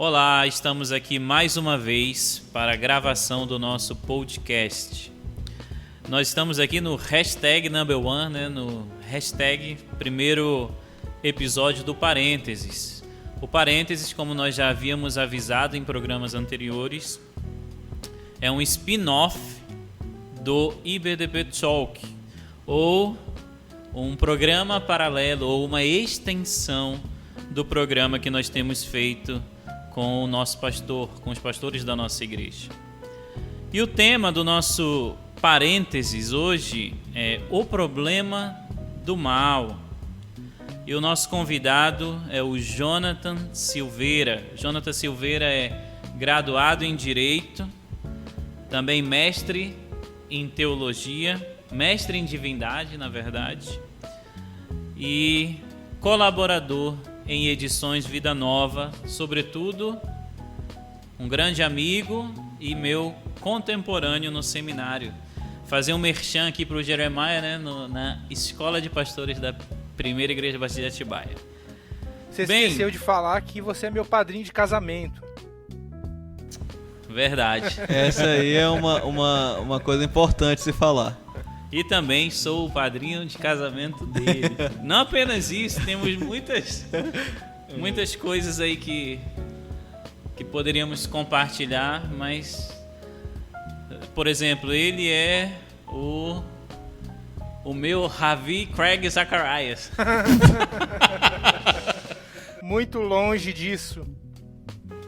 Olá, estamos aqui mais uma vez para a gravação do nosso podcast. Nós estamos aqui no hashtag number one, né? No hashtag primeiro episódio do Parênteses. O Parênteses, como nós já havíamos avisado em programas anteriores, é um spin-off do IBDP Talk, ou um programa paralelo, ou uma extensão do programa que nós temos feito com o nosso pastor, com os pastores da nossa igreja. E o tema do nosso Parênteses hoje é o problema do mal. E o nosso convidado é o Jonathan Silveira. Jonathan Silveira é graduado em Direito, também mestre em Teologia, mestre em Divindade, na verdade, e colaborador em edições Vida Nova, sobretudo um grande amigo e meu contemporâneo no seminário. Fazer um merchan aqui para o Jeremiah, né, na Escola de Pastores da Primeira Igreja Batista de Atibaia. Você esqueceu de falar que você é meu padrinho de casamento. Verdade. Essa aí é uma coisa importante se falar. E também sou o padrinho de casamento dele. Não apenas isso, temos muitas coisas aí que poderíamos compartilhar, mas, por exemplo, ele é o meu Ravi Craig Zacharias. Muito longe disso.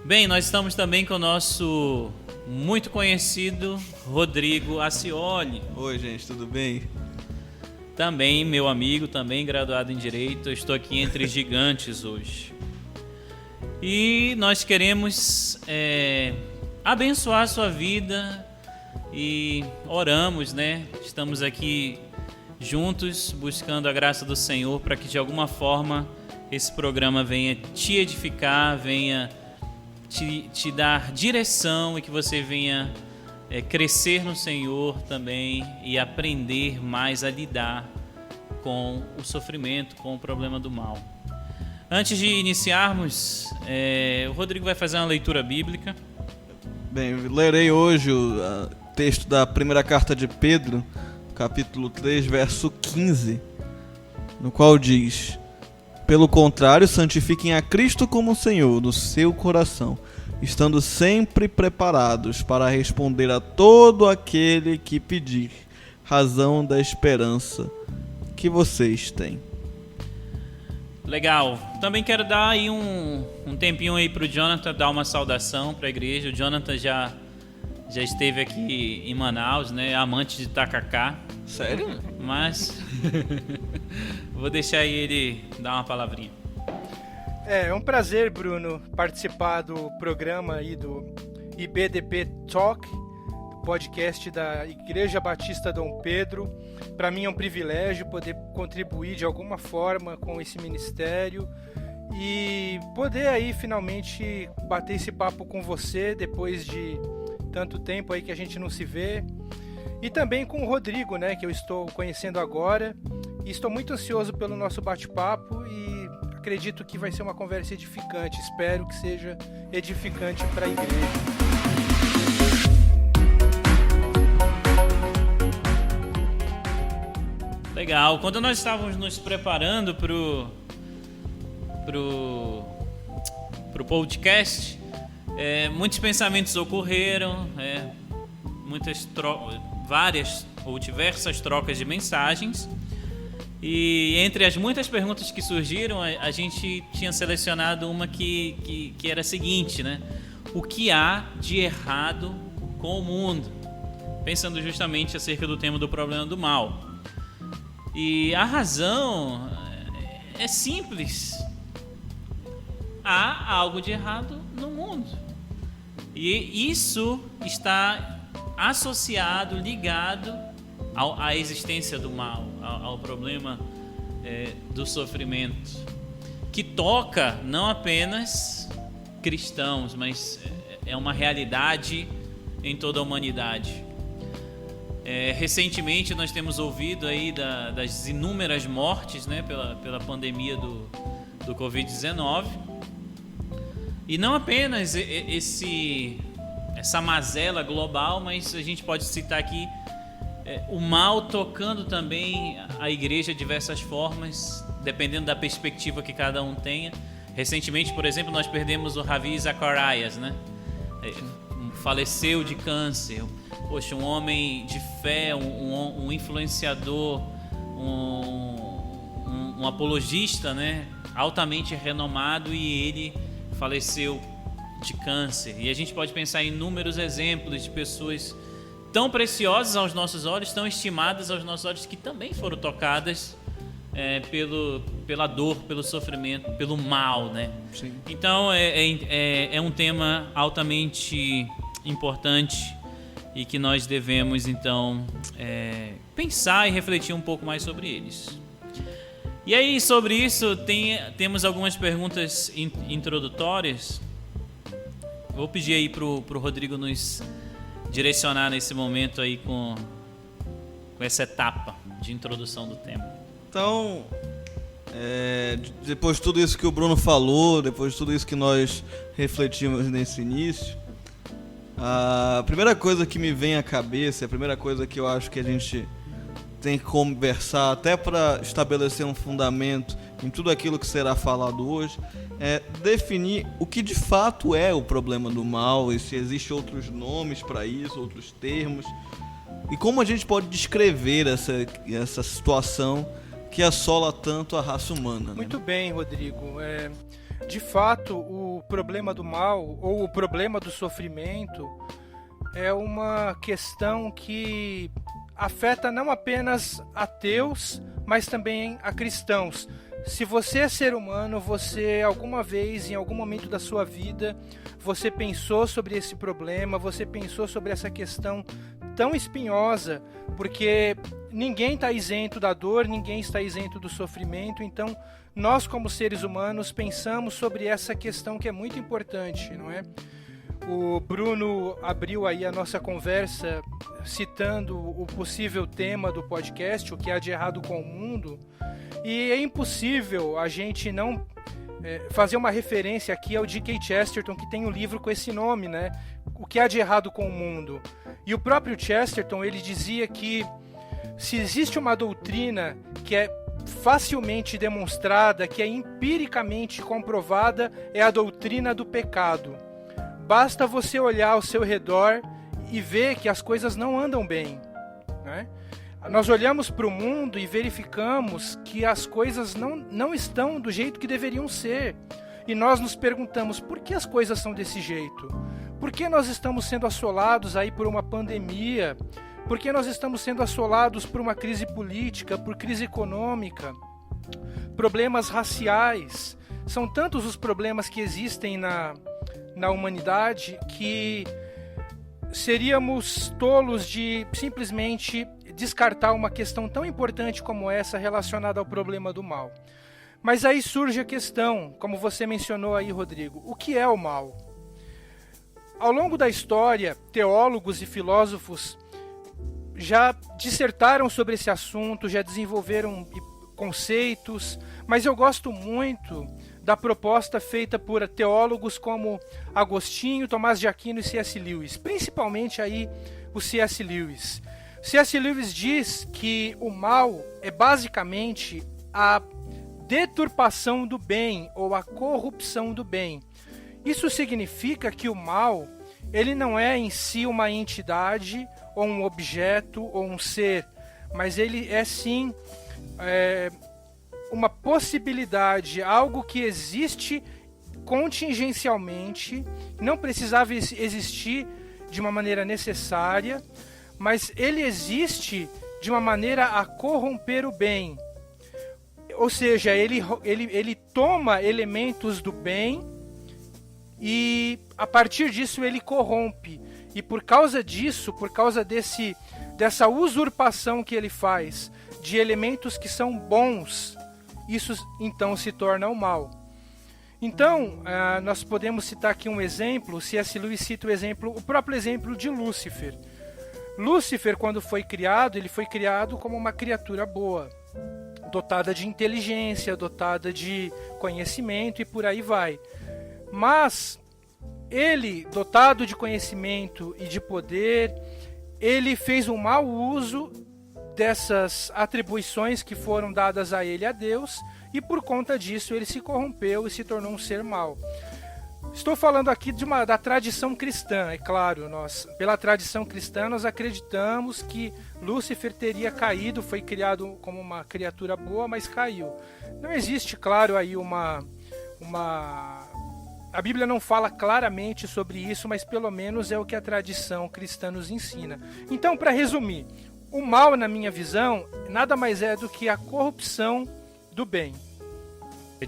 Bem, nós estamos também com o nosso muito conhecido Rodrigo Acioli. Oi, gente, tudo bem? Também meu amigo, também graduado em Direito. Eu estou aqui entre gigantes hoje. E nós queremos abençoar a sua vida e oramos, né? Estamos aqui juntos buscando a graça do Senhor para que de alguma forma esse programa venha te edificar, venha te dar direção e que você venha crescer no Senhor também e aprender mais a lidar com o sofrimento, com o problema do mal. Antes de iniciarmos, o Rodrigo vai fazer uma leitura bíblica. Bem, eu lerei hoje o texto da primeira carta de Pedro, capítulo 3, verso 15, no qual diz: pelo contrário, santifiquem a Cristo como Senhor no seu coração, estando sempre preparados para responder a todo aquele que pedir razão da esperança que vocês têm. Legal. Também quero dar aí um tempinho aí para o Jonathan dar uma saudação para a igreja. O Jonathan já esteve aqui em Manaus, né? Amante de tacacá. Sério? Mas vou deixar ele dar uma palavrinha. É um prazer, Bruno, participar do programa aí do IBDP Talk, do podcast da Igreja Batista Dom Pedro. Para mim é um privilégio poder contribuir de alguma forma com esse ministério e poder aí finalmente bater esse papo com você depois de tanto tempo aí que a gente não se vê. E também com o Rodrigo, né, que eu estou conhecendo agora. E estou muito ansioso pelo nosso bate-papo e acredito que vai ser uma conversa edificante. Espero que seja edificante para a igreja. Legal. Quando nós estávamos nos preparando pro podcast, muitos pensamentos ocorreram, várias ou diversas trocas de mensagens. E entre as muitas perguntas que surgiram, a gente tinha selecionado uma que era a seguinte, né? O que há de errado com o mundo? Pensando justamente acerca do tema do problema do mal. E a razão é simples. Há algo de errado no mundo. E isso está associado, ligado à existência do mal, ao problema do sofrimento, que toca não apenas cristãos, mas é uma realidade em toda a humanidade. Recentemente nós temos ouvido aí das inúmeras mortes, né, pela pandemia do Covid-19. E não apenas essa mazela global, mas a gente pode citar aqui o mal tocando também a igreja de diversas formas, dependendo da perspectiva que cada um tenha. Recentemente, por exemplo, nós perdemos o Ravi Zacharias, né? Faleceu de câncer. Poxa, um homem de fé, um influenciador, um apologista, né? Altamente renomado, e ele faleceu de câncer. E a gente pode pensar em inúmeros exemplos de pessoas tão preciosas aos nossos olhos, tão estimadas aos nossos olhos, que também foram tocadas pela dor, pelo sofrimento, pelo mal, né? Sim. Então é um tema altamente importante e que nós devemos então pensar e refletir um pouco mais sobre eles. E aí, sobre isso, temos algumas perguntas introdutórias. Vou pedir aí pro Rodrigo nos direcionar nesse momento aí com essa etapa de introdução do tema. Então, depois de tudo isso que o Bruno falou, depois de tudo isso que nós refletimos nesse início, a primeira coisa que me vem à cabeça, a primeira coisa que eu acho que a gente tem que conversar, até para estabelecer um fundamento em tudo aquilo que será falado hoje, é definir o que de fato é o problema do mal, e se existem outros nomes para isso, outros termos, e como a gente pode descrever essa situação que assola tanto a raça humana, né? Muito bem, Rodrigo. De fato, o problema do mal, ou o problema do sofrimento, é uma questão que afeta não apenas ateus, mas também a cristãos. Se você é ser humano, você alguma vez, em algum momento da sua vida, você pensou sobre esse problema, você pensou sobre essa questão tão espinhosa, porque ninguém está isento da dor, ninguém está isento do sofrimento. Então, nós como seres humanos pensamos sobre essa questão que é muito importante, não é? O Bruno abriu aí a nossa conversa citando o possível tema do podcast, o que há de errado com o mundo, e é impossível a gente não fazer uma referência aqui ao D.K. Chesterton, que tem um livro com esse nome, né? O que há de errado com o mundo. E o próprio Chesterton, ele dizia que se existe uma doutrina que é facilmente demonstrada, que é empiricamente comprovada, é a doutrina do pecado. Basta você olhar ao seu redor e ver que as coisas não andam bem, né? Nós olhamos para o mundo e verificamos que as coisas não estão do jeito que deveriam ser. E nós nos perguntamos, por que as coisas são desse jeito? Por que nós estamos sendo assolados aí por uma pandemia? Por que nós estamos sendo assolados por uma crise política, por crise econômica, problemas raciais? São tantos os problemas que existem na humanidade que seríamos tolos de simplesmente descartar uma questão tão importante como essa relacionada ao problema do mal. Mas aí surge a questão, como você mencionou aí, Rodrigo, o que é o mal? Ao longo da história, teólogos e filósofos já dissertaram sobre esse assunto, já desenvolveram conceitos, mas eu gosto muito da proposta feita por teólogos como Agostinho, Tomás de Aquino e C.S. Lewis, principalmente aí o C.S. Lewis. C.S. Lewis diz que o mal é basicamente a deturpação do bem ou a corrupção do bem. Isso significa que o mal, ele não é em si uma entidade ou um objeto ou um ser, mas ele é sim uma possibilidade, algo que existe contingencialmente, não precisava existir de uma maneira necessária, mas ele existe de uma maneira a corromper o bem. Ou seja, ele toma elementos do bem e a partir disso ele corrompe. E por causa disso, por causa dessa usurpação que ele faz de elementos que são bons, isso então se torna o mal. Então, nós podemos citar aqui um exemplo. C.S. Lewis cita o próprio exemplo de Lúcifer. Lúcifer, quando foi criado, ele foi criado como uma criatura boa, dotada de inteligência, dotada de conhecimento e por aí vai. mas ele, dotado de conhecimento e de poder, ele fez um mau uso dessas atribuições que foram dadas a ele, a Deus, e por conta disso ele se corrompeu e se tornou um ser mau. Estou falando aqui da tradição cristã, é claro. Pela tradição cristã, nós acreditamos que Lúcifer teria caído, foi criado como uma criatura boa, mas caiu. Não existe, claro, aí a Bíblia não fala claramente sobre isso, mas pelo menos é o que a tradição cristã nos ensina. Então, para resumir, o mal, na minha visão, nada mais é do que a corrupção do bem.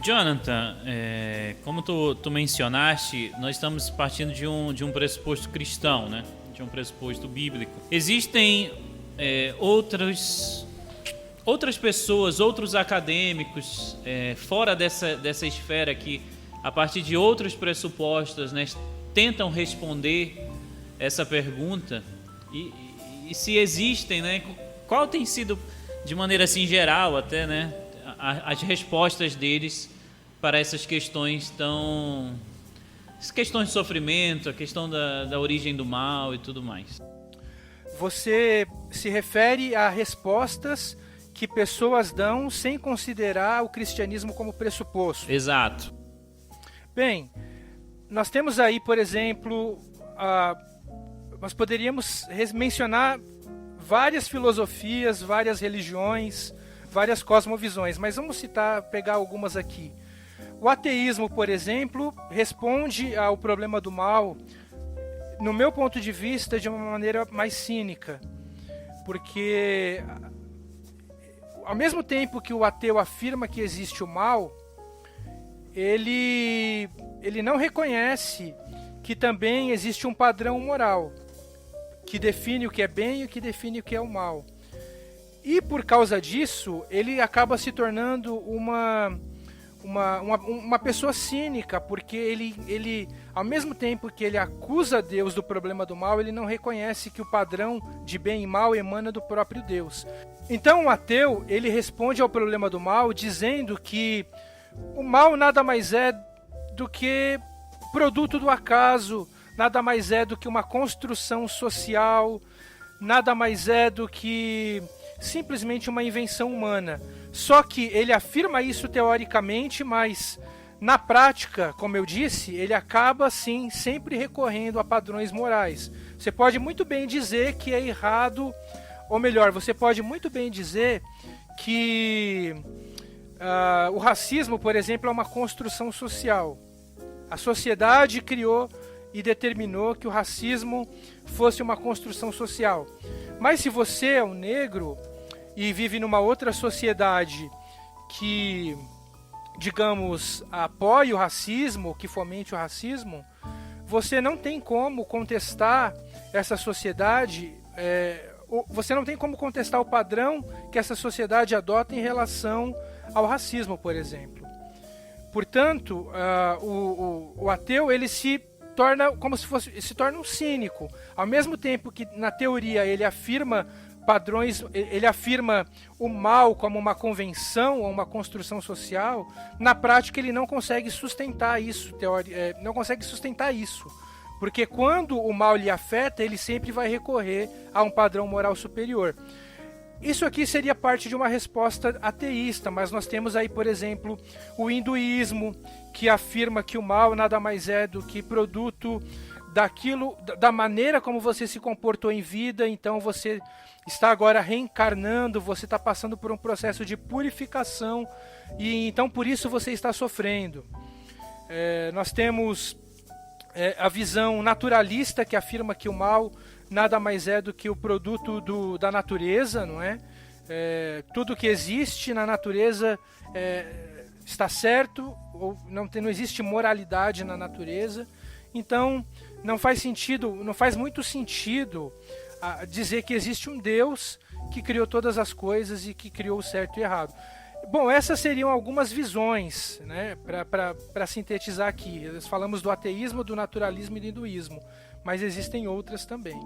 Jonathan, como tu mencionaste, nós estamos partindo de um pressuposto cristão, né? De um pressuposto bíblico. Existem outras pessoas, outros acadêmicos fora dessa esfera que, a partir de outros pressupostos, né, tentam responder essa pergunta. E se existem, né, qual tem sido, de maneira assim geral até, né, as respostas deles para essas questões questões de sofrimento, a questão da origem do mal e tudo mais? Você se refere a respostas que pessoas dão sem considerar o cristianismo como pressuposto. Exato. Bem, nós temos aí, por exemplo, nós poderíamos mencionar várias filosofias, várias religiões, várias cosmovisões, mas vamos pegar algumas aqui. O ateísmo, por exemplo, responde ao problema do mal, no meu ponto de vista, de uma maneira mais cínica, porque ao mesmo tempo que o ateu afirma que existe o mal, ele não reconhece que também existe um padrão moral que define o que é bem e o que define o que é o mal. E por causa disso, ele acaba se tornando uma pessoa cínica, porque ele, ao mesmo tempo que ele acusa Deus do problema do mal, ele não reconhece que o padrão de bem e mal emana do próprio Deus. Então o ateu, ele responde ao problema do mal dizendo que o mal nada mais é do que produto do acaso, nada mais é do que uma construção social, nada mais é do que simplesmente uma invenção humana. Só que ele afirma isso teoricamente, mas na prática, como eu disse, ele acaba sim sempre recorrendo a padrões morais. Você pode muito bem dizer que é errado, ou melhor, você pode muito bem dizer que o racismo, por exemplo, é uma construção social. A sociedade criou e determinou que o racismo fosse uma construção social. Mas se você é um negro e vive numa outra sociedade que, digamos, apoie o racismo, que fomente o racismo, você não tem como contestar essa sociedade, você não tem como contestar o padrão que essa sociedade adota em relação ao racismo, por exemplo. Portanto, o ateu, ele se torna se torna um cínico. Ao mesmo tempo que na teoria ele afirma padrões, ele afirma o mal como uma convenção ou uma construção social, na prática ele não consegue sustentar isso, não consegue sustentar isso. Porque quando o mal lhe afeta, ele sempre vai recorrer a um padrão moral superior. Isso aqui seria parte de uma resposta ateísta, mas nós temos aí, por exemplo, o hinduísmo, que afirma que o mal nada mais é do que produto da maneira como você se comportou em vida, então você está agora reencarnando, você está passando por um processo de purificação e então por isso você está sofrendo. Nós temos a visão naturalista, que afirma que o mal nada mais é do que o produto da natureza, não é? Tudo que existe na natureza está certo, ou não existe moralidade na natureza. Então não faz muito sentido dizer que existe um Deus que criou todas as coisas e que criou o certo e o errado. Bom, essas seriam algumas visões, né, para sintetizar aqui. Nós falamos do ateísmo, do naturalismo e do hinduísmo, mas existem outras também.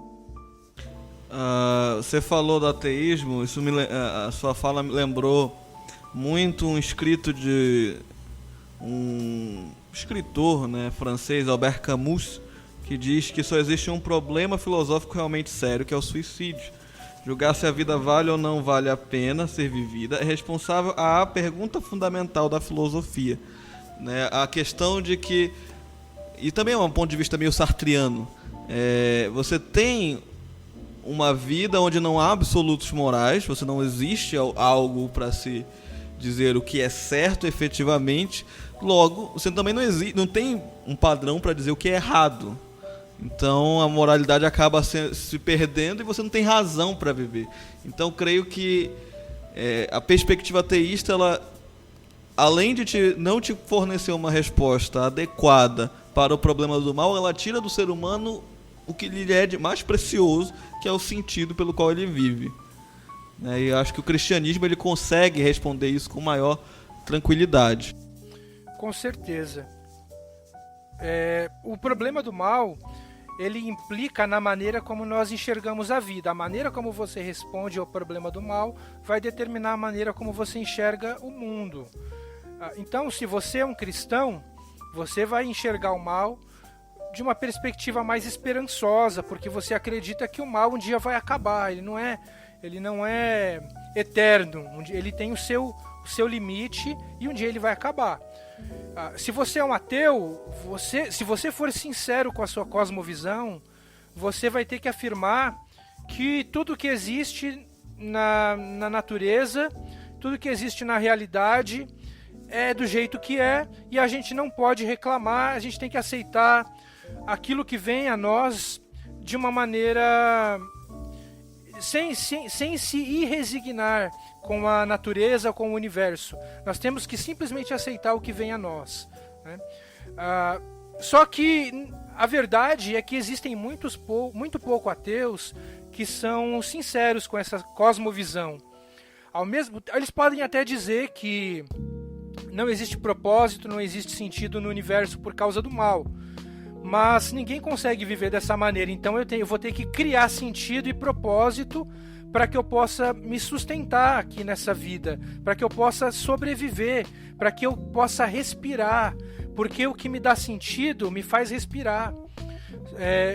Você falou do ateísmo, a sua fala me lembrou muito um escrito de um escritor, né, francês, Albert Camus, que diz que só existe um problema filosófico realmente sério, que é o suicídio. Julgar se a vida vale ou não vale a pena ser vivida é responsável à pergunta fundamental da filosofia, né? A questão de que, e também é um ponto de vista meio sartriano, você tem uma vida onde não há absolutos morais, você não existe algo para se dizer o que é certo efetivamente, logo você também não tem um padrão para dizer o que é errado. Então a moralidade acaba se perdendo e você não tem razão para viver. Então creio que a perspectiva ateísta, ela, além de não te fornecer uma resposta adequada para o problema do mal, ela tira do ser humano o que lhe é de mais precioso, que é o sentido pelo qual ele vive. E eu acho que o cristianismo ele consegue responder isso com maior tranquilidade. Com certeza. O problema do mal, ele implica na maneira como nós enxergamos a vida. A maneira como você responde ao problema do mal vai determinar a maneira como você enxerga o mundo. Então, se você é um cristão, você vai enxergar o mal de uma perspectiva mais esperançosa, porque você acredita que o mal um dia vai acabar. Ele não é eterno. Ele tem o seu limite e um dia ele vai acabar. Se você é um ateu, se você for sincero com a sua cosmovisão, você vai ter que afirmar que tudo que existe na natureza, tudo que existe na realidade é do jeito que é, e a gente não pode reclamar, a gente tem que aceitar aquilo que vem a nós de uma maneira sem se irresignar com a natureza, com o universo. Nós temos que simplesmente aceitar o que vem a nós, né? Só que a verdade é que existem muito pouco ateus que são sinceros com essa cosmovisão. Eles podem até dizer que não existe propósito, não existe sentido no universo por causa do mal, mas ninguém consegue viver dessa maneira. Então eu vou ter que criar sentido e propósito para que eu possa me sustentar aqui nessa vida, para que eu possa sobreviver, para que eu possa respirar, porque o que me dá sentido me faz respirar.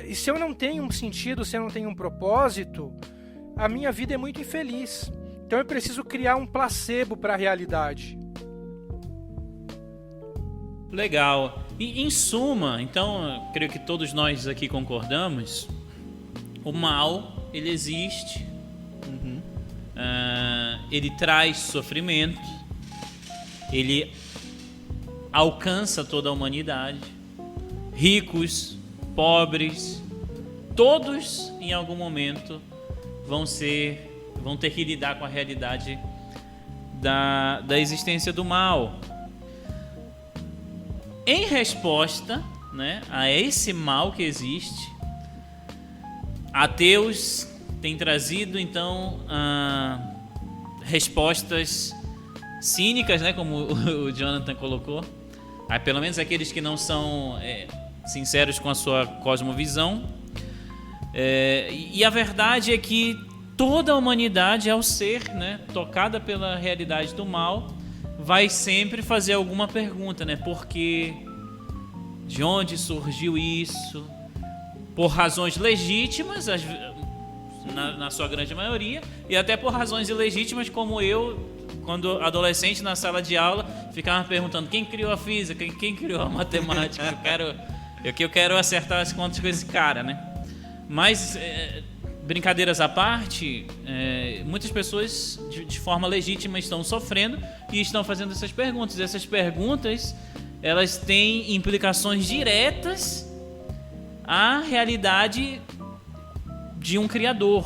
E se eu não tenho um sentido, se eu não tenho um propósito, a minha vida é muito infeliz. Então eu preciso criar um placebo para a realidade. Legal. E em suma, então, eu creio que todos nós aqui concordamos, o mal, ele existe, ele traz sofrimento, ele alcança toda a humanidade, ricos, pobres, todos em algum momento vão ter que lidar com a realidade da existência do mal. Em resposta, né, a esse mal que existe, ateus têm trazido então respostas cínicas, né, como o Jonathan colocou. Pelo menos aqueles que não são sinceros com a sua cosmovisão. E a verdade é que toda a humanidade, ao ser, né, tocada pela realidade do mal, vai sempre fazer alguma pergunta, né? Porque de onde surgiu isso? Por razões legítimas, na sua grande maioria, e até por razões ilegítimas, como eu, quando adolescente na sala de aula, ficava perguntando quem criou a física, quem criou a matemática. Eu quero acertar as contas com esse cara, né? Mas brincadeiras à parte, muitas pessoas de forma legítima estão sofrendo e estão fazendo essas perguntas. Essas perguntas, elas têm implicações diretas à realidade de um criador.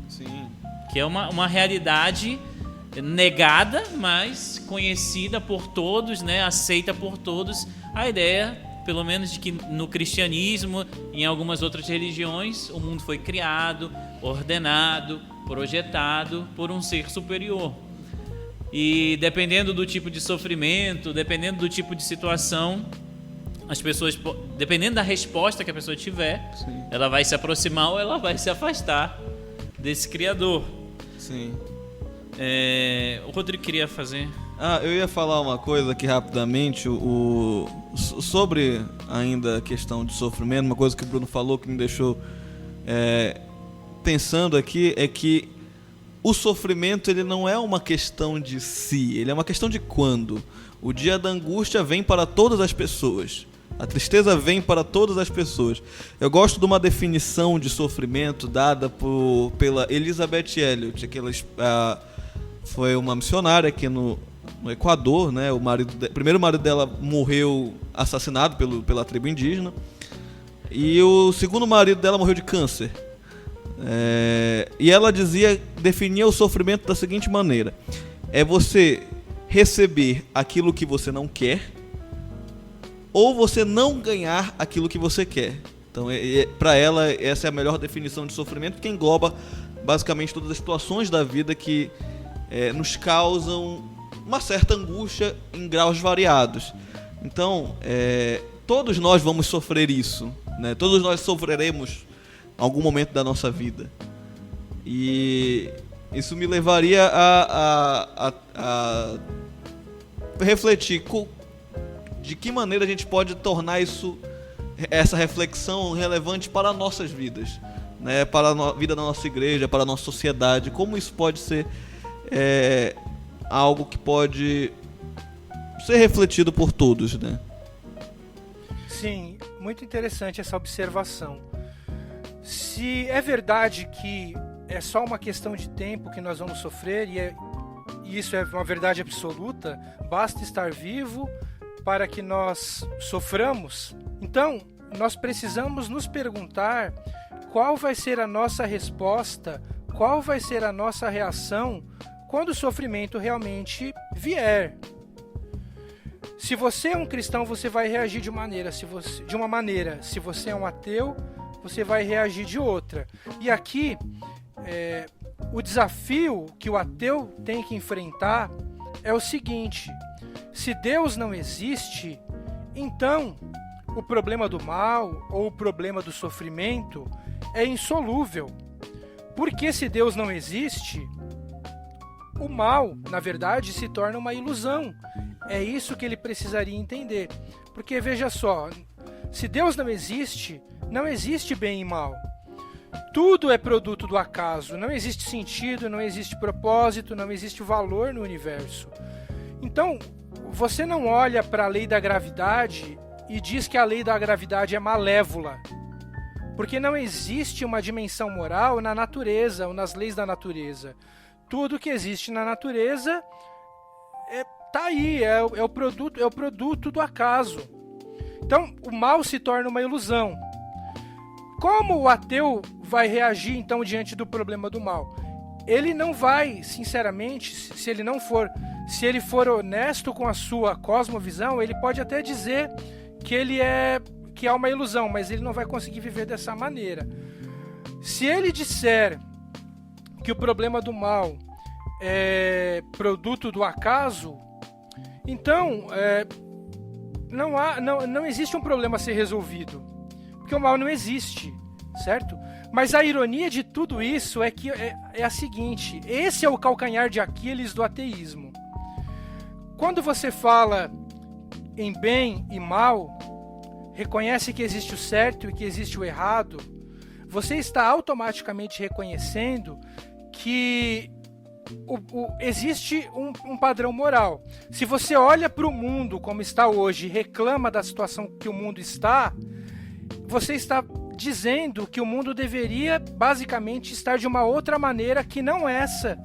Sim. Que é uma realidade negada, mas conhecida por todos, né? Aceita por todos. A ideia, pelo menos, de que no cristianismo e em algumas outras religiões, o mundo foi criado, ordenado, projetado por um ser superior. E dependendo do tipo de sofrimento, dependendo do tipo de situação, as pessoas, dependendo da resposta que a pessoa tiver, sim, ela vai se aproximar ou ela vai se afastar desse Criador. Sim. O Rodrigo queria fazer Eu ia falar uma coisa aqui rapidamente, sobre ainda a questão de sofrimento. Uma coisa que o Bruno falou que me deixou pensando aqui é que o sofrimento, ele não é uma questão de si, ele é uma questão de quando. O dia da angústia vem para todas as pessoas. A tristeza vem para todas as pessoas. Eu gosto de uma definição de sofrimento dada pela Elizabeth Elliot, que ela foi uma missionária aqui no Equador, né? O primeiro marido dela morreu assassinado pela tribo indígena, e o segundo marido dela morreu de câncer. E ela definia o sofrimento da seguinte maneira: é você receber aquilo que você não quer, ou você não ganhar aquilo que você quer. Então, para ela, essa é a melhor definição de sofrimento, porque engloba basicamente todas as situações da vida que nos causam uma certa angústia em graus variados. Então, todos nós vamos sofrer isso, né? Todos nós sofreremos em algum momento da nossa vida. E isso me levaria a refletir de que maneira a gente pode tornar essa reflexão relevante para nossas vidas, né? Para a vida da nossa igreja, para a nossa sociedade. Como isso pode ser algo que pode ser refletido por todos, né? Sim, muito interessante essa observação. Se é verdade que é só uma questão de tempo que nós vamos sofrer, e isso é uma verdade absoluta, basta estar vivo para que nós soframos, então nós precisamos nos perguntar qual vai ser a nossa resposta, qual vai ser a nossa reação quando o sofrimento realmente vier. Se você é um cristão, você vai reagir de uma maneira. Se você é um ateu, você vai reagir de outra. E aqui, o desafio que o ateu tem que enfrentar é o seguinte: se Deus não existe, então o problema do mal ou o problema do sofrimento é insolúvel. Porque se Deus não existe, o mal, na verdade, se torna uma ilusão. É isso que ele precisaria entender. Porque, veja só, se Deus não existe bem e mal. Tudo é produto do acaso. Não existe sentido, não existe propósito, não existe valor no universo. Então, você não olha para a lei da gravidade e diz que a lei da gravidade é malévola. Porque não existe uma dimensão moral na natureza ou nas leis da natureza. Tudo que existe na natureza tá aí, é o produto do acaso. Então, o mal se torna uma ilusão. Como o ateu vai reagir, então, diante do problema do mal? Ele não vai, sinceramente, se ele for honesto com a sua cosmovisão, ele pode até dizer que é uma ilusão, mas ele não vai conseguir viver dessa maneira. Se ele disser que o problema do mal é produto do acaso, então não existe um problema a ser resolvido, porque o mal não existe, certo? Mas a ironia de tudo isso é que é a seguinte: esse é o calcanhar de Aquiles do ateísmo. Quando você fala em bem e mal, reconhece que existe o certo e que existe o errado, você está automaticamente reconhecendo que existe um padrão moral. Se você olha para o mundo como está hoje e reclama da situação que o mundo está, você está dizendo que o mundo deveria basicamente estar de uma outra maneira que não essa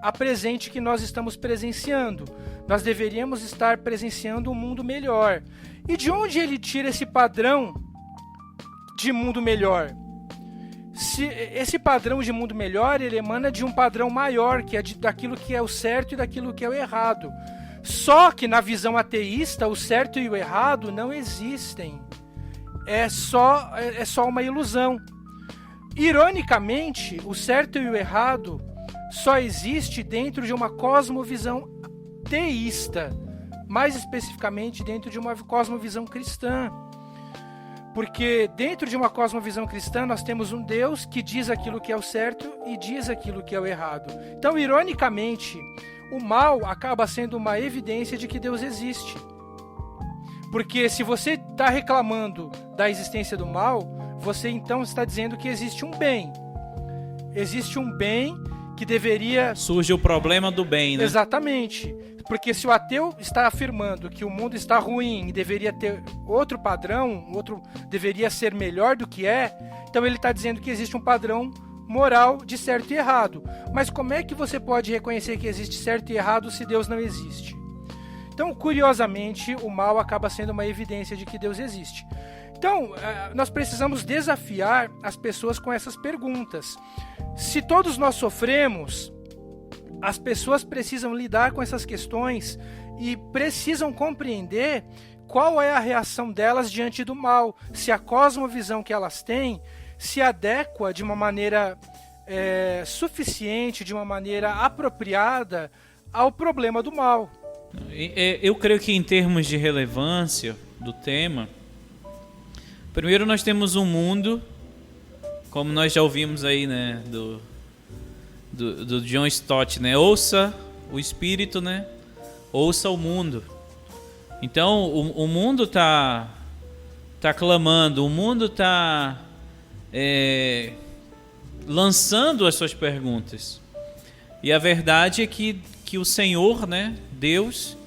a presente que nós estamos presenciando. Nós deveríamos estar presenciando um mundo melhor. E de onde ele tira esse padrão de mundo melhor? Esse padrão de mundo melhor, ele emana de um padrão maior, que é daquilo que é o certo e daquilo que é o errado. Só que na visão ateísta, o certo e o errado não existem. É só uma ilusão. Ironicamente, o certo e o errado só existe dentro de uma cosmovisão teísta, mais especificamente dentro de uma cosmovisão cristã. Porque dentro de uma cosmovisão cristã nós temos um Deus que diz aquilo que é o certo e diz aquilo que é o errado. Então, ironicamente, o mal acaba sendo uma evidência de que Deus existe. Porque se você está reclamando da existência do mal, você então está dizendo que existe um bem. Existe um bem que deveria... Surge o problema do bem, né? Exatamente. Porque se o ateu está afirmando que o mundo está ruim e deveria ter outro padrão, deveria ser melhor do que é, então ele está dizendo que existe um padrão moral de certo e errado. Mas como é que você pode reconhecer que existe certo e errado se Deus não existe? Então, curiosamente, o mal acaba sendo uma evidência de que Deus existe. Então, nós precisamos desafiar as pessoas com essas perguntas. Se todos nós sofremos, as pessoas precisam lidar com essas questões e precisam compreender qual é a reação delas diante do mal, se a cosmovisão que elas têm se adequa de uma maneira suficiente, de uma maneira apropriada ao problema do mal. Eu creio que em termos de relevância do tema, primeiro nós temos um mundo, como nós já ouvimos aí, né, do John Stott, né, ouça o espírito, né, ouça o mundo. Então o mundo tá clamando, o mundo tá lançando as suas perguntas. E a verdade é que o Senhor, né, Deus,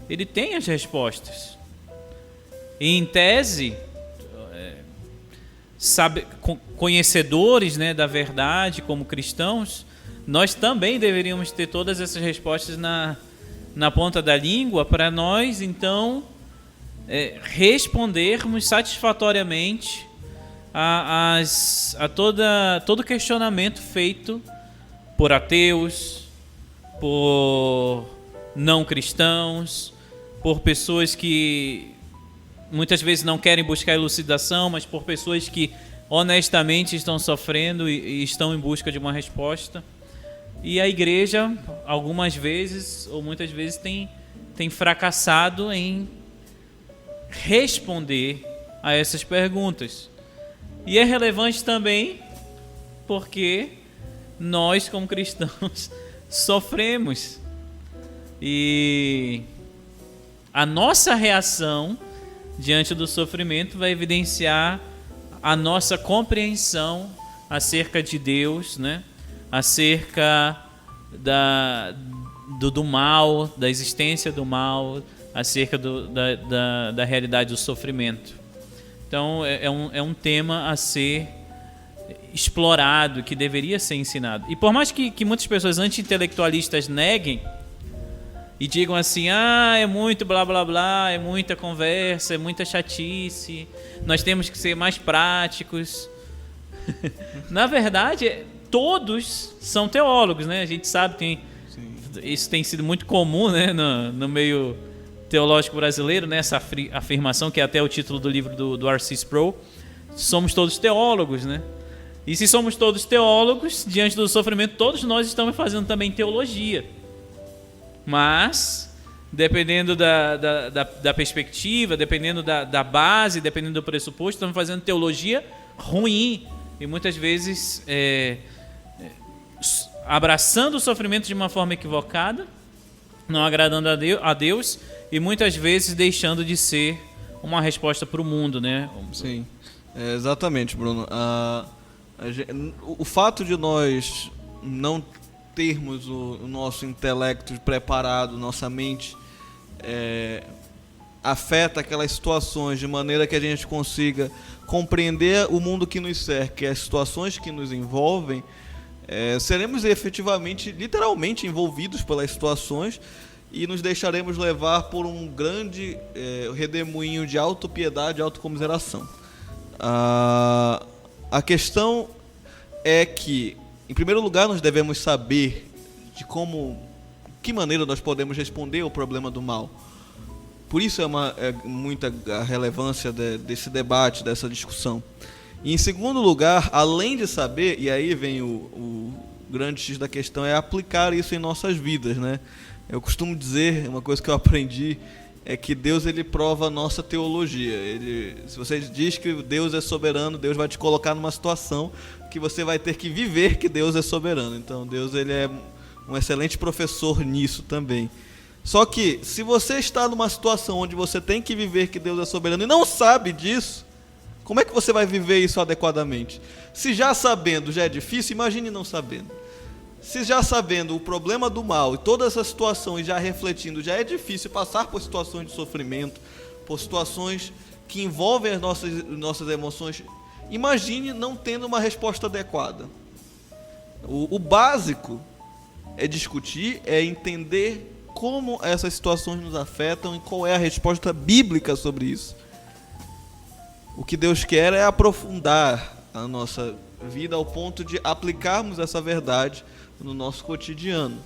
ele tem as respostas. E em tese, conhecedores, né, da verdade, como cristãos, nós também deveríamos ter todas essas respostas na ponta da língua para nós, então, respondermos satisfatoriamente a todo questionamento feito por ateus, por não cristãos, por pessoas que muitas vezes não querem buscar elucidação, mas por pessoas que honestamente estão sofrendo e estão em busca de uma resposta. E a igreja, algumas vezes ou muitas vezes, tem fracassado em responder a essas perguntas. E é relevante também porque nós, como cristãos, sofremos. E a nossa reação diante do sofrimento vai evidenciar a nossa compreensão acerca de Deus, né? Acerca do mal, da existência do mal, acerca da realidade do sofrimento. Então é um tema a ser explorado, que deveria ser ensinado. E por mais que muitas pessoas anti-intelectualistas neguem e digam assim, é muito blá blá blá, é muita conversa, é muita chatice, nós temos que ser mais práticos. Na verdade, todos são teólogos, né? A gente sabe, isso tem sido muito comum, né, no meio teológico brasileiro, né? Essa afirmação, que é até o título do livro do R.C. Sproul. Somos todos teólogos, né? E se somos todos teólogos, diante do sofrimento, todos nós estamos fazendo também teologia. Mas, dependendo da perspectiva, dependendo da base, dependendo do pressuposto, estamos fazendo teologia ruim. E muitas vezes abraçando o sofrimento de uma forma equivocada, não agradando a Deus, e muitas vezes deixando de ser uma resposta para o mundo, né? Sim, exatamente, Bruno. O fato de nós não termos o nosso intelecto preparado, nossa mente, afeta aquelas situações de maneira que a gente consiga compreender o mundo que nos cerca, as situações que nos envolvem, seremos efetivamente, literalmente envolvidos pelas situações e nos deixaremos levar por um grande redemoinho de autopiedade e autocomiseração. A questão é que, em primeiro lugar, nós devemos saber de que maneira nós podemos responder ao problema do mal. Por isso é muita a relevância desse debate, dessa discussão. E, em segundo lugar, além de saber, e aí vem o grande X da questão, é aplicar isso em nossas vidas, né? Eu costumo dizer, uma coisa que eu aprendi, é que Deus, ele prova a nossa teologia. Se você diz que Deus é soberano, Deus vai te colocar numa situação que você vai ter que viver que Deus é soberano. Então Deus, ele é um excelente professor nisso também. Só que, se você está numa situação onde você tem que viver que Deus é soberano e não sabe disso, como é que você vai viver isso adequadamente? Se já sabendo já é difícil, imagine não sabendo. Se já sabendo o problema do mal e toda essa situação e já refletindo, já é difícil passar por situações de sofrimento, por situações que envolvem as nossas emoções, imagine não tendo uma resposta adequada. O básico é discutir, é entender como essas situações nos afetam e qual é a resposta bíblica sobre isso. O que Deus quer é aprofundar a nossa vida ao ponto de aplicarmos essa verdade no nosso cotidiano.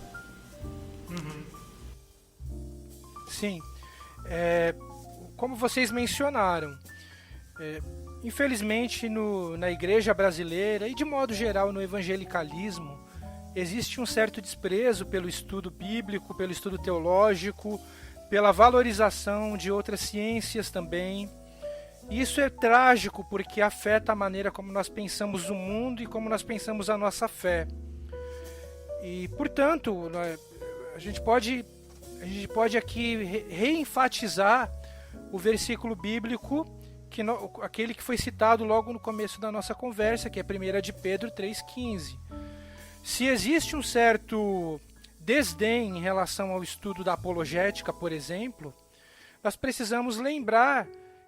Sim. Como vocês mencionaram, infelizmente na igreja brasileira e de modo geral no evangelicalismo, existe um certo desprezo pelo estudo bíblico, pelo estudo teológico, pela valorização de outras ciências também. Isso é trágico porque afeta a maneira como nós pensamos o mundo e como nós pensamos a nossa fé. E, portanto, a gente pode aqui reenfatizar o versículo bíblico, aquele que foi citado logo no começo da nossa conversa, que é 1 de Pedro 3,15. Se existe um certo desdém em relação ao estudo da apologética, por exemplo, nós precisamos lembrar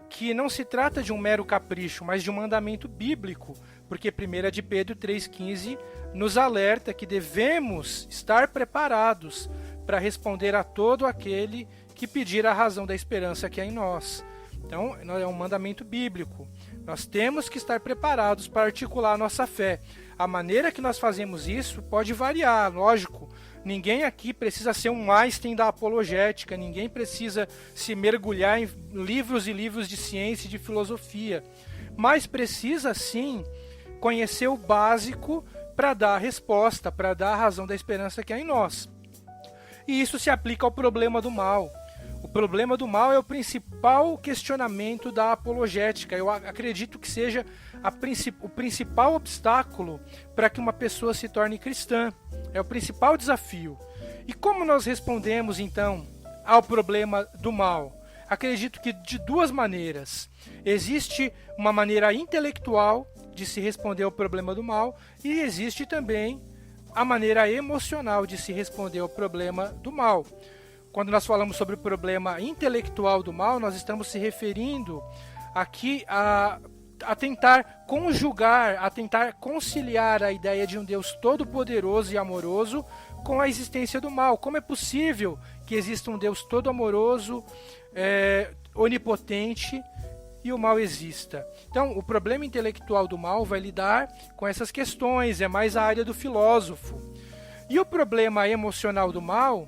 que não se trata de um mero capricho, mas de um mandamento bíblico, porque 1 de Pedro 3,15 nos alerta que devemos estar preparados para responder a todo aquele que pedir a razão da esperança que há em nós. Então, é um mandamento bíblico. Nós temos que estar preparados para articular a nossa fé. A maneira que nós fazemos isso pode variar, lógico. Ninguém aqui precisa ser um Einstein da apologética, ninguém precisa se mergulhar em livros e livros de ciência e de filosofia, mas precisa sim conhecer o básico para dar a resposta, para dar a razão da esperança que há em nós. E isso se aplica ao problema do mal. O problema do mal é o principal questionamento da apologética. Eu acredito que seja o principal obstáculo para que uma pessoa se torne cristã. É o principal desafio. E como nós respondemos, então, ao problema do mal? Acredito que de duas maneiras. Existe uma maneira intelectual de se responder ao problema do mal e existe também a maneira emocional de se responder ao problema do mal. Quando nós falamos sobre o problema intelectual do mal, nós estamos se referindo aqui a tentar conjugar, a tentar conciliar a ideia de um Deus todo-poderoso e amoroso com a existência do mal. Como é possível que exista um Deus todo-amoroso, onipotente, e o mal exista? Então, o problema intelectual do mal vai lidar com essas questões, é mais a área do filósofo. E o problema emocional do mal,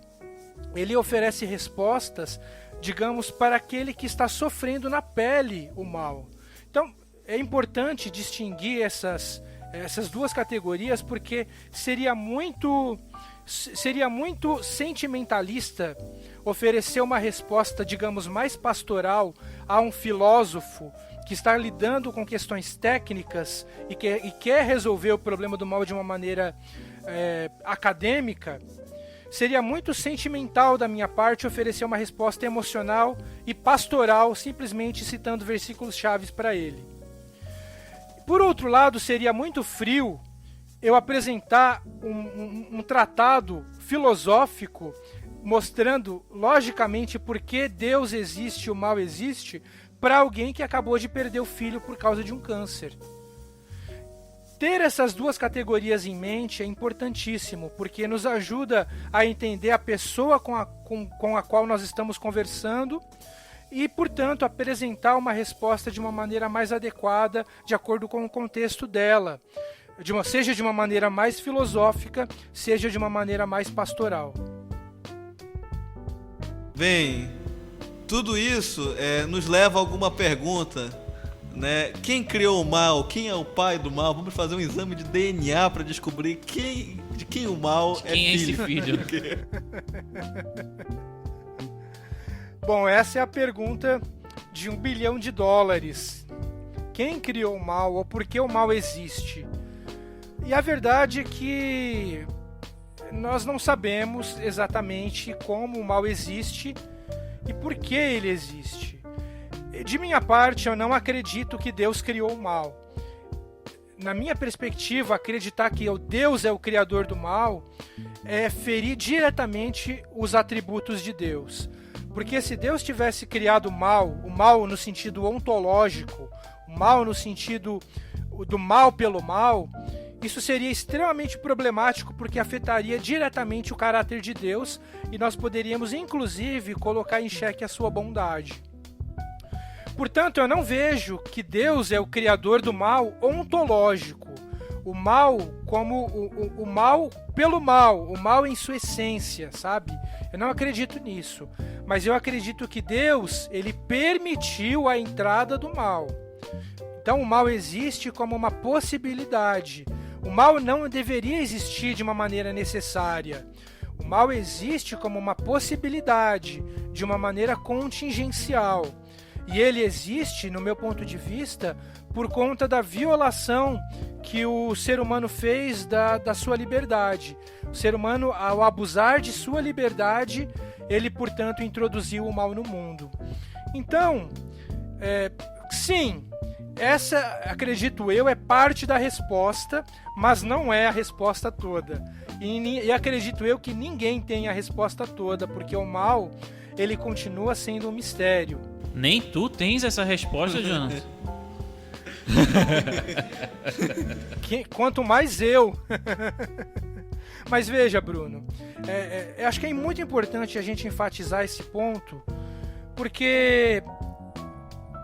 ele oferece respostas, digamos, para aquele que está sofrendo na pele o mal. Então, é importante distinguir essas duas categorias, porque seria muito sentimentalista oferecer uma resposta, digamos, mais pastoral a um filósofo que está lidando com questões técnicas e quer resolver o problema do mal de uma maneira acadêmica. Seria muito sentimental da minha parte oferecer uma resposta emocional e pastoral, simplesmente citando versículos chaves para ele. Por outro lado, seria muito frio eu apresentar um tratado filosófico mostrando logicamente por que Deus existe e o mal existe para alguém que acabou de perder o filho por causa de um câncer. Ter essas duas categorias em mente é importantíssimo, porque nos ajuda a entender a pessoa com a qual nós estamos conversando e, portanto, apresentar uma resposta de uma maneira mais adequada, de acordo com o contexto dela, seja de uma maneira mais filosófica, seja de uma maneira mais pastoral. Bem, tudo isso nos leva a alguma pergunta, né? Quem criou o mal? Quem é o pai do mal? Vamos fazer um exame de DNA para descobrir de quem o mal é filho. Quem é esse filho? Bom, essa é a pergunta de $1 bilhão. Quem criou o mal ou por que o mal existe? E a verdade é que nós não sabemos exatamente como o mal existe e por que ele existe. De minha parte, eu não acredito que Deus criou o mal. Na minha perspectiva, acreditar que Deus é o criador do mal é ferir diretamente os atributos de Deus. Porque se Deus tivesse criado o mal no sentido ontológico, o mal no sentido do mal pelo mal, isso seria extremamente problemático porque afetaria diretamente o caráter de Deus e nós poderíamos, inclusive, colocar em xeque a sua bondade. Portanto, eu não vejo que Deus é o criador do mal ontológico. O mal como o mal pelo mal, o mal em sua essência, sabe? Eu não acredito nisso. Mas eu acredito que Deus, ele permitiu a entrada do mal. Então o mal existe como uma possibilidade. O mal não deveria existir de uma maneira necessária. O mal existe como uma possibilidade, de uma maneira contingencial. E ele existe, no meu ponto de vista, por conta da violação que o ser humano fez da sua liberdade. O ser humano, ao abusar de sua liberdade, ele, portanto, introduziu o mal no mundo. Então, sim, essa, acredito eu, é parte da resposta, mas não é a resposta toda. E acredito eu que ninguém tem a resposta toda, porque o mal, ele continua sendo um mistério. Nem tu tens essa resposta, Jonathan. Quanto mais eu. Mas veja, Bruno, acho que é muito importante a gente enfatizar esse ponto, porque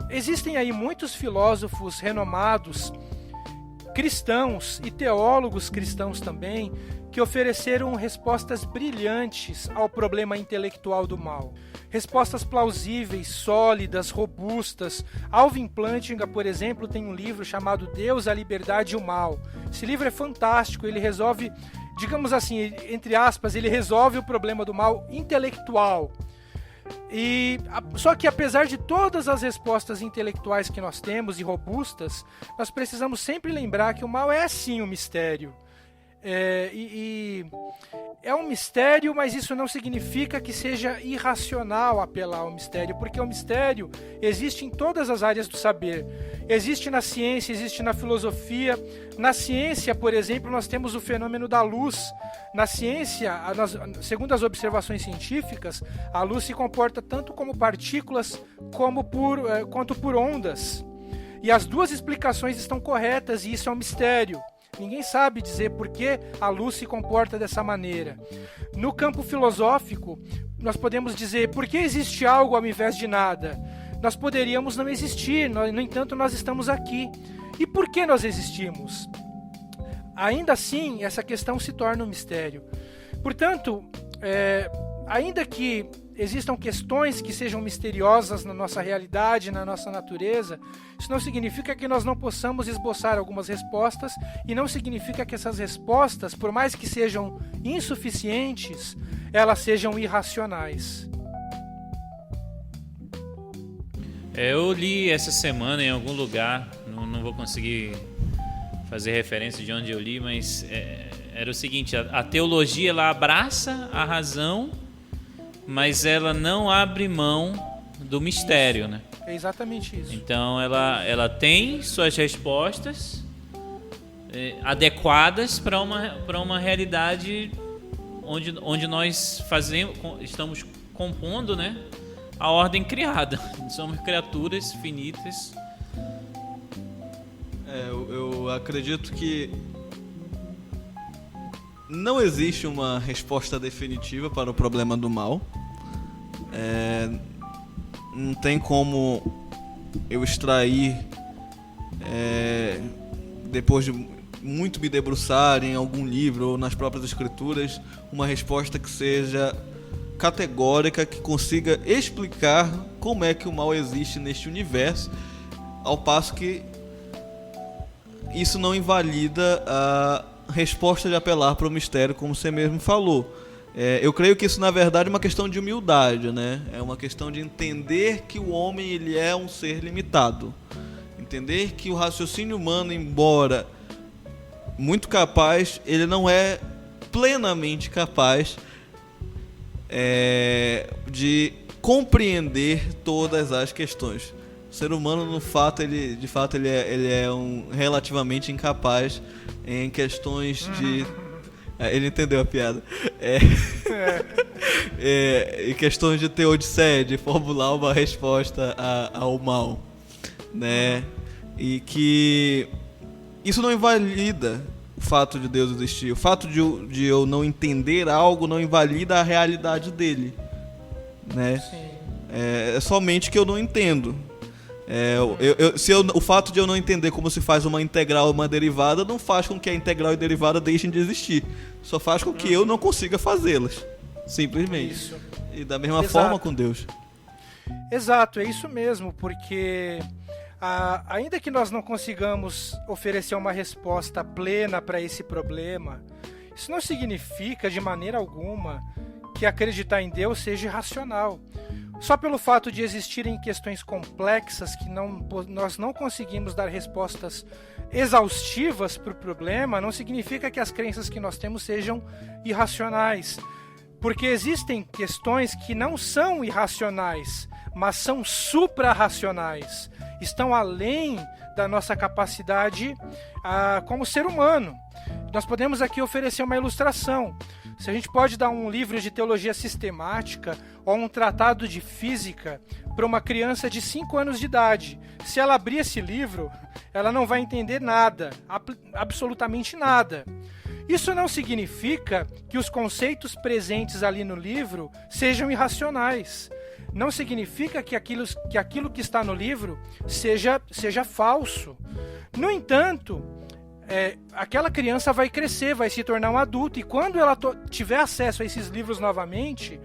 existem aí muitos filósofos renomados, cristãos e teólogos cristãos também, que ofereceram respostas brilhantes ao problema intelectual do mal. Respostas plausíveis, sólidas, robustas. Alvin Plantinga, por exemplo, tem um livro chamado Deus, a Liberdade e o Mal. Esse livro é fantástico, ele resolve, digamos assim, entre aspas, ele resolve o problema do mal intelectual. Só que apesar de todas as respostas intelectuais que nós temos e robustas, nós precisamos sempre lembrar que o mal é sim um mistério. É um mistério, mas isso não significa que seja irracional apelar ao mistério, porque o mistério existe em todas as áreas do saber. Existe na ciência, existe na filosofia. Na ciência, por exemplo, nós temos o fenômeno da luz. Na ciência, segundo as observações científicas, a luz se comporta tanto como partículas quanto por ondas. E as duas explicações estão corretas, e isso é um mistério. Ninguém sabe dizer por que a luz se comporta dessa maneira. No campo filosófico, nós podemos dizer por que existe algo ao invés de nada. Nós poderíamos não existir, no entanto nós estamos aqui. E por que nós existimos? Ainda assim, essa questão se torna um mistério. Portanto, ainda que existam questões que sejam misteriosas na nossa realidade, na nossa natureza, isso não significa que nós não possamos esboçar algumas respostas, e não significa que essas respostas, por mais que sejam insuficientes, elas sejam irracionais. Eu li essa semana em algum lugar, não vou conseguir fazer referência de onde eu li, mas era o seguinte: a teologia ela abraça a razão, mas ela não abre mão do mistério, né? É exatamente isso. Então ela tem suas respostas adequadas para uma realidade onde nós estamos compondo, né, a ordem criada. Somos criaturas finitas. Eu acredito que não existe uma resposta definitiva para o problema do mal. Não tem como eu extrair, depois de muito me debruçar em algum livro ou nas próprias escrituras, uma resposta que seja categórica, que consiga explicar como é que o mal existe neste universo, ao passo que isso não invalida a resposta de apelar para o mistério, como você mesmo falou. Eu creio que isso, na verdade, é uma questão de humildade, né? É uma questão de entender que o homem ele é um ser limitado. Entender que o raciocínio humano, embora muito capaz, ele não é plenamente capaz de compreender todas as questões. O ser humano, de fato, ele é relativamente incapaz em questões de... Ele entendeu a piada. Em questões de teodiceia, de formular uma resposta ao mal, né? E que isso não invalida o fato de Deus existir. O fato de eu não entender algo não invalida a realidade dele, né? Sim. É somente que eu não entendo. O fato de eu não entender como se faz uma integral ou uma derivada não faz com que a integral e a derivada deixem de existir. Só faz com que eu não consiga fazê-las. Simplesmente. Isso. E da mesma Exato. forma com Deus. Exato, é isso mesmo, porque ainda que nós não consigamos oferecer uma resposta plena para esse problema, isso não significa de maneira alguma que acreditar em Deus seja irracional. Só pelo fato de existirem questões complexas que nós não conseguimos dar respostas exaustivas para o problema, não significa que as crenças que nós temos sejam irracionais. Porque existem questões que não são irracionais, mas são suprarracionais. Estão além da nossa capacidade como ser humano. Nós podemos aqui oferecer uma ilustração. Se a gente pode dar um livro de teologia sistemática ou um tratado de física para uma criança de 5 anos de idade, se ela abrir esse livro, ela não vai entender nada, absolutamente nada. Isso não significa que os conceitos presentes ali no livro sejam irracionais. Não significa que aquilo que está no livro seja falso. No entanto, aquela criança vai crescer, vai se tornar um adulto, e quando ela tiver acesso a esses livros novamente,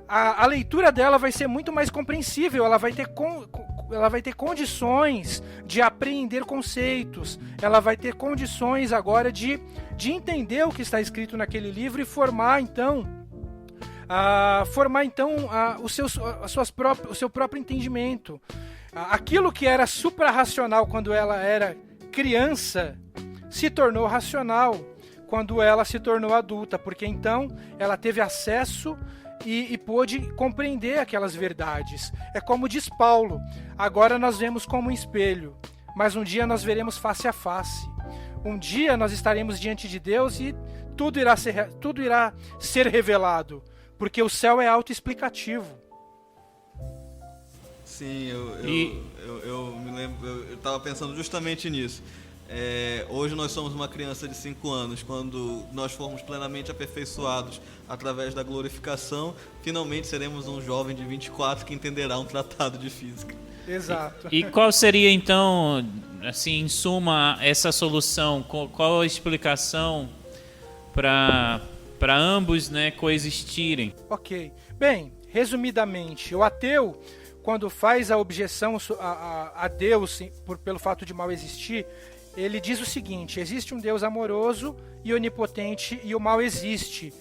a leitura dela vai ser muito mais compreensível, ela vai ter condições de apreender conceitos, ela vai ter condições agora de entender o que está escrito naquele livro e formar então o seu próprio entendimento. Aquilo que era suprarracional quando ela era criança se tornou racional quando ela se tornou adulta, porque então ela teve acesso e pôde compreender aquelas verdades. É como diz Paulo: agora nós vemos como um espelho, mas um dia nós veremos face a face. Um dia nós estaremos diante de Deus e tudo irá ser revelado, porque o céu é autoexplicativo. Sim, eu me lembro, eu estava pensando justamente nisso. Hoje nós somos uma criança de 5 anos. Quando nós formos plenamente aperfeiçoados através da glorificação, finalmente seremos um jovem de 24 que entenderá um tratado de física. Exato. E qual seria então, assim, em suma, essa solução? Qual a explicação para ambos, né, coexistirem? Ok. Bem, resumidamente, o ateu, quando faz a objeção a Deus pelo fato de mal existir, ele diz o seguinte: existe um Deus amoroso e onipotente e o mal existe.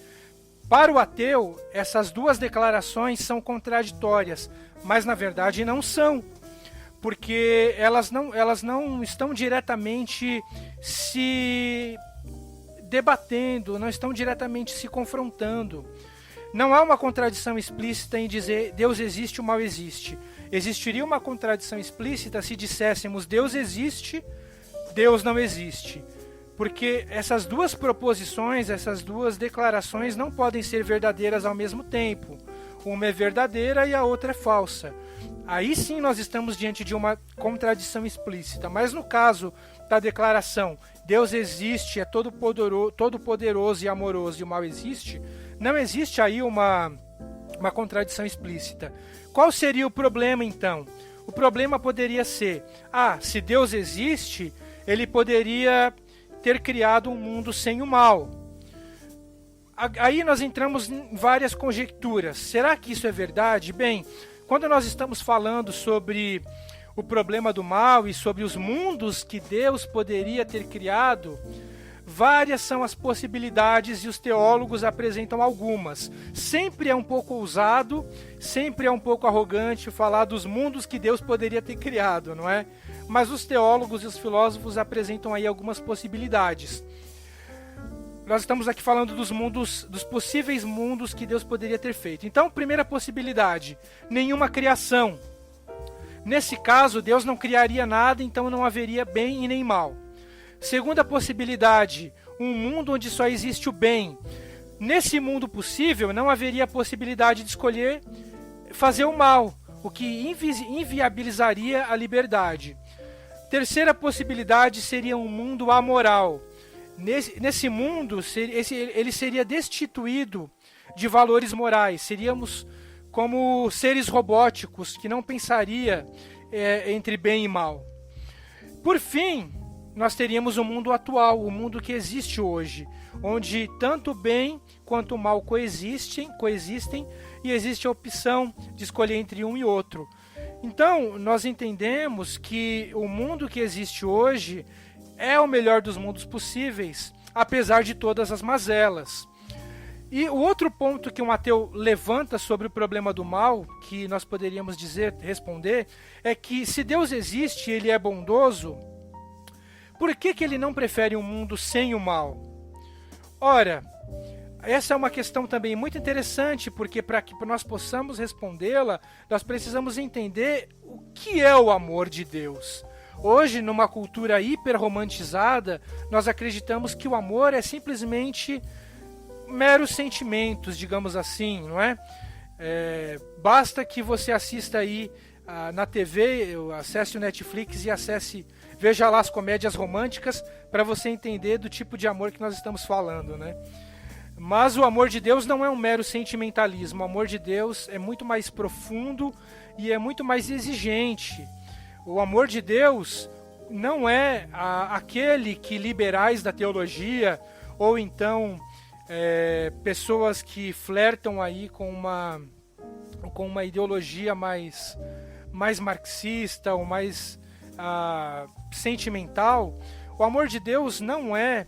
Para o ateu, essas duas declarações são contraditórias, mas na verdade não são, porque elas não estão diretamente se debatendo, não estão diretamente se confrontando. Não há uma contradição explícita em dizer Deus existe, o mal existe. Existiria uma contradição explícita se disséssemos Deus existe, Deus não existe. Porque essas duas proposições, essas duas declarações não podem ser verdadeiras ao mesmo tempo. Uma é verdadeira e a outra é falsa. Aí sim nós estamos diante de uma contradição explícita. Mas no caso da declaração Deus existe, é todo-poderoso e amoroso e o mal existe, não existe aí uma contradição explícita. Qual seria o problema então? O problema poderia ser: se Deus existe, ele poderia ter criado um mundo sem o mal. Aí nós entramos em várias conjecturas. Será que isso é verdade? Bem, quando nós estamos falando sobre o problema do mal e sobre os mundos que Deus poderia ter criado, várias são as possibilidades e os teólogos apresentam algumas. Sempre é um pouco ousado, sempre é um pouco arrogante falar dos mundos que Deus poderia ter criado, não é? Mas os teólogos e os filósofos apresentam aí algumas possibilidades. nós estamos aqui falando dos mundos, dos possíveis mundos que Deus poderia ter feito. Então, primeira possibilidade, nenhuma criação. Nesse caso, Deus não criaria nada, então não haveria bem e nem mal. Segunda possibilidade, um mundo onde só existe o bem. Nesse mundo possível, não haveria a possibilidade de escolher fazer o mal, o que inviabilizaria a liberdade. Terceira possibilidade seria um mundo amoral. Nesse mundo, ele seria destituído de valores morais. Seríamos como seres robóticos que não pensaria entre bem e mal. Por fim, nós teríamos o mundo atual, o mundo que existe hoje, onde tanto o bem quanto o mal coexistem e existe a opção de escolher entre um e outro. Então, nós entendemos que o mundo que existe hoje é o melhor dos mundos possíveis, apesar de todas as mazelas. E o outro ponto que o Mateu levanta sobre o problema do mal, que nós poderíamos responder, é que se Deus existe e ele é bondoso, por que ele não prefere um mundo sem o mal? Ora, essa é uma questão também muito interessante, porque para que nós possamos respondê-la, nós precisamos entender o que é o amor de Deus. Hoje, numa cultura hiperromantizada, nós acreditamos que o amor é simplesmente meros sentimentos, digamos assim, não é? Basta que você assista aí na TV, acesse o Netflix e veja lá as comédias românticas para você entender do tipo de amor que nós estamos falando, né? Mas o amor de Deus não é um mero sentimentalismo. O amor de Deus é muito mais profundo e é muito mais exigente. O amor de Deus não é aquele que liberais da teologia ou então pessoas que flertam aí com uma ideologia mais marxista ou mais sentimental. O amor de Deus não é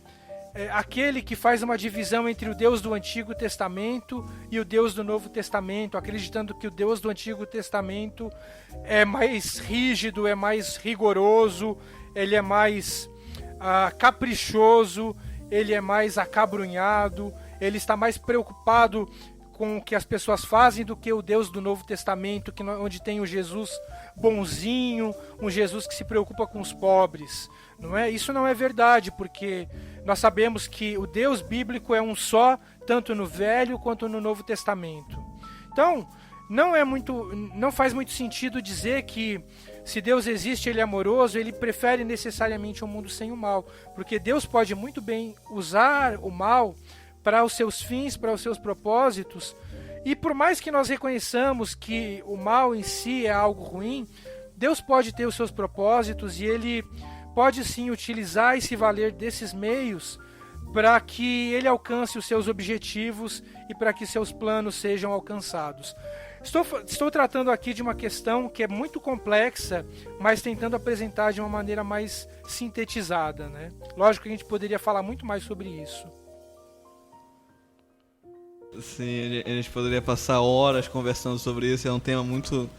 aquele que faz uma divisão entre o Deus do Antigo Testamento e o Deus do Novo Testamento, acreditando que o Deus do Antigo Testamento é mais rígido, é mais rigoroso, ele é mais caprichoso, ele é mais acabrunhado, ele está mais preocupado com o que as pessoas fazem do que o Deus do Novo Testamento, onde tem o Jesus bonzinho, um Jesus que se preocupa com os pobres. Não é? Isso não é verdade, porque nós sabemos que o Deus bíblico é um só, tanto no Velho quanto no Novo Testamento. Então, não faz muito sentido dizer que se Deus existe, ele é amoroso, ele prefere necessariamente um mundo sem o mal, porque Deus pode muito bem usar o mal para os seus fins, para os seus propósitos, e por mais que nós reconheçamos que o mal em si é algo ruim, Deus pode ter os seus propósitos e ele pode sim utilizar e se valer desses meios para que ele alcance os seus objetivos e para que seus planos sejam alcançados. Estou tratando aqui de uma questão que é muito complexa, mas tentando apresentar de uma maneira mais sintetizada, né? Lógico que a gente poderia falar muito mais sobre isso. Sim, a gente poderia passar horas conversando sobre isso, é um tema muito...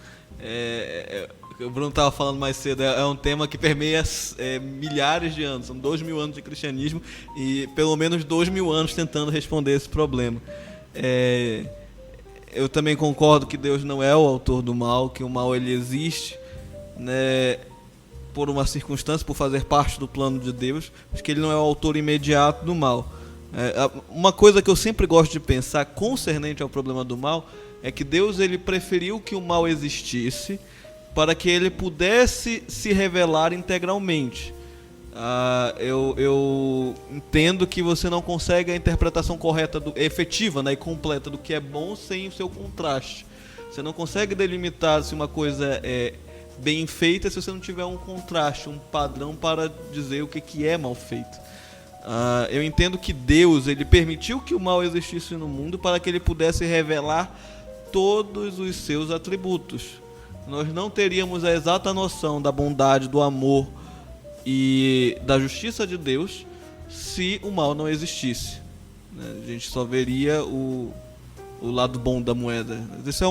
o Bruno estava falando mais cedo, é um tema que permeia milhares de anos, são 2000 anos de cristianismo e pelo menos 2000 anos tentando responder esse problema. Eu também concordo que Deus não é o autor do mal, que o mal ele existe, né, por uma circunstância, por fazer parte do plano de Deus, mas que ele não é o autor imediato do mal. Uma coisa que eu sempre gosto de pensar concernente ao problema do mal é que Deus ele preferiu que o mal existisse para que ele pudesse se revelar integralmente. Eu entendo que você não consegue a interpretação correta, efetiva, né, e completa do que é bom sem o seu contraste. Você não consegue delimitar se uma coisa é bem feita se você não tiver um contraste, um padrão para dizer o que é mal feito. Eu entendo que Deus ele permitiu que o mal existisse no mundo para que ele pudesse revelar todos os seus atributos. Nós não teríamos a exata noção da bondade, do amor e da justiça de Deus se o mal não existisse. A gente só veria o lado bom da moeda. Isso é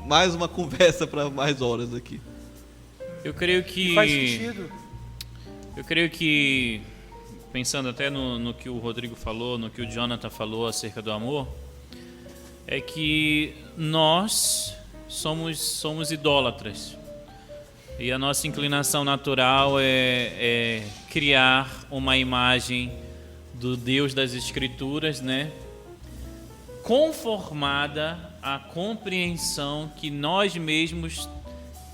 mais uma conversa para mais horas aqui. Eu creio que... Faz sentido. Eu creio que pensando até no que o Rodrigo falou, no que o Jonathan falou acerca do amor, é que nós somos idólatras. E a nossa inclinação natural é criar uma imagem do Deus das Escrituras, né? Conformada à compreensão que nós mesmos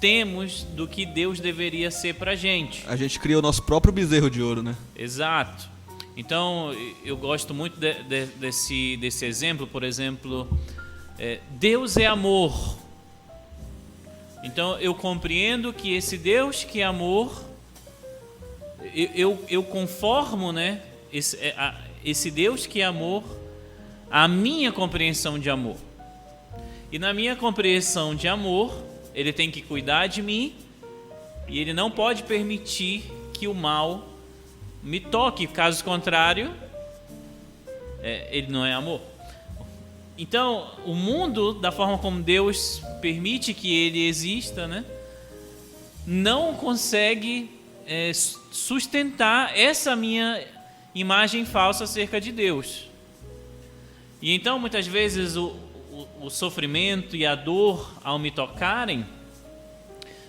temos do que Deus deveria ser pra gente. A gente cria o nosso próprio bezerro de ouro, né? Exato. Então, eu gosto muito desse exemplo. Por exemplo, Deus é amor. Então, eu compreendo que esse Deus que é amor, eu conformo, né, esse Deus que é amor, a minha compreensão de amor. E na minha compreensão de amor, Ele tem que cuidar de mim e Ele não pode permitir que o mal me toque. Caso contrário, Ele não é amor. Então, o mundo, da forma como Deus permite que ele exista, né, não consegue sustentar essa minha imagem falsa acerca de Deus. E então, muitas vezes, o sofrimento e a dor, ao me tocarem,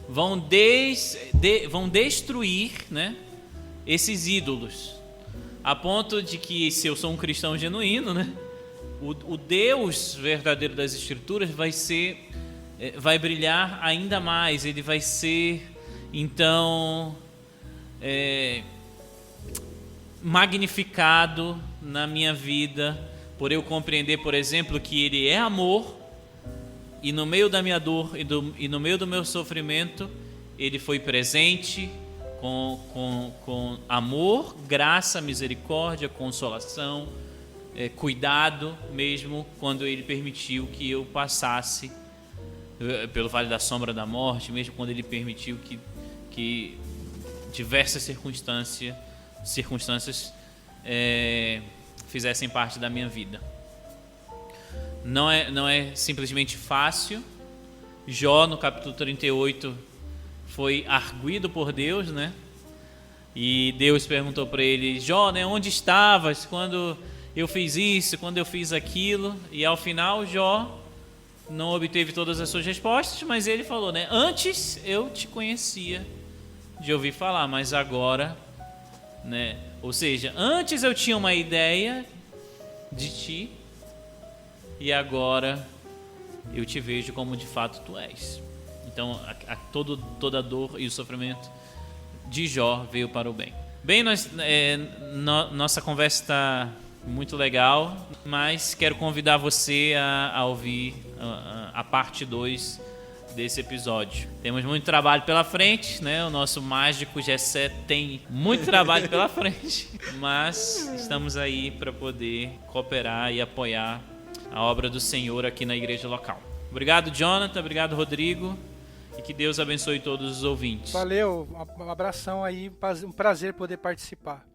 vão destruir, né, esses ídolos, a ponto de que, se eu sou um cristão genuíno, né, o Deus verdadeiro das Escrituras vai brilhar ainda mais. Ele vai ser, então, magnificado na minha vida, por eu compreender, por exemplo, que Ele é amor, e no meio da minha dor e no meio do meu sofrimento, Ele foi presente com amor, graça, misericórdia, consolação, cuidado, mesmo quando Ele permitiu que eu passasse pelo vale da sombra da morte, mesmo quando Ele permitiu que diversas circunstâncias fizessem parte da minha vida. Não é simplesmente fácil. Jó, no capítulo 38, foi arguido por Deus, né? E Deus perguntou para ele: Jó, né, onde estavas quando eu fiz isso, quando eu fiz aquilo? E ao final, Jó não obteve todas as suas respostas, mas ele falou, né, antes eu te conhecia de ouvir falar, mas agora, né, ou seja, antes eu tinha uma ideia de ti e agora eu te vejo como de fato tu és. Então, toda a dor e o sofrimento de Jó veio para o bem. Bem, nossa conversa está muito legal, mas quero convidar você a ouvir a parte 2 desse episódio. Temos muito trabalho pela frente, né? O nosso mágico Gessé tem muito trabalho pela frente, mas estamos aí para poder cooperar e apoiar a obra do Senhor aqui na igreja local. Obrigado, Jonathan. Obrigado, Rodrigo. E que Deus abençoe todos os ouvintes. Valeu, um abração aí, um prazer poder participar.